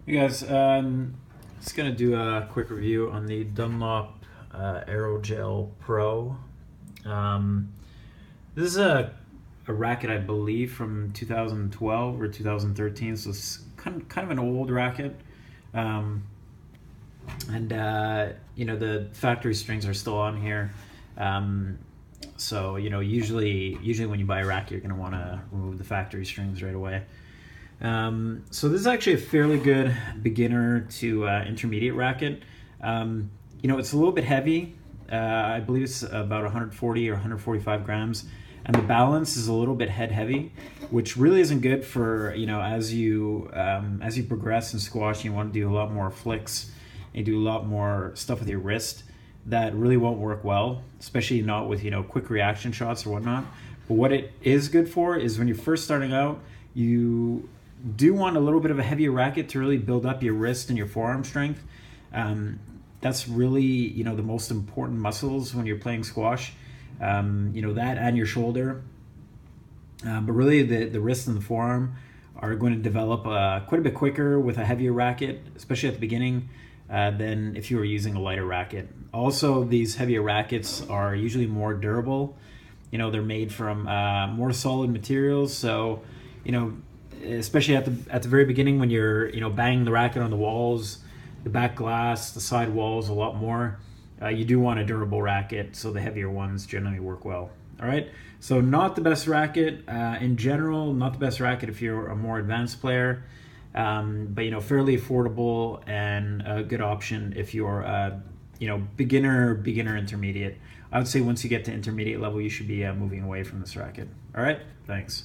Hey guys, just gonna do a quick review on the Dunlop Aerogel Pro. Um, this is a racket, I believe, from 2012 or 2013, so it's kind of an old racket. Um, and the factory strings are still on here. So usually when you buy a racket, you're gonna want to remove the factory strings right away. So this is actually a fairly good beginner to intermediate racket. It's a little bit heavy. I believe it's about 140 or 145 grams, and the balance is a little bit head heavy, which really isn't good for as you progress in squash. You want to do a lot more flicks and do a lot more stuff with your wrist. That really won't work well, especially not with quick reaction shots or whatnot. But what it is good for is when you're first starting out, you do want a little bit of a heavier racket to really build up your wrist and your forearm strength. That's really the most important muscles when you're playing squash. That and your shoulder. But really the wrist and the forearm are going to develop quite a bit quicker with a heavier racket, especially at the beginning, than if you were using a lighter racket. Also, these heavier rackets are usually more durable. They're made from more solid materials, so especially at the very beginning when you're banging the racket on the walls, the back glass, the side walls a lot more. You do want a durable racket, so the heavier ones generally work well. All right, so not the best racket in general, not the best racket if you're a more advanced player, but fairly affordable and a good option if you're beginner intermediate. I would say once you get to intermediate level, you should be moving away from this racket. All right, thanks.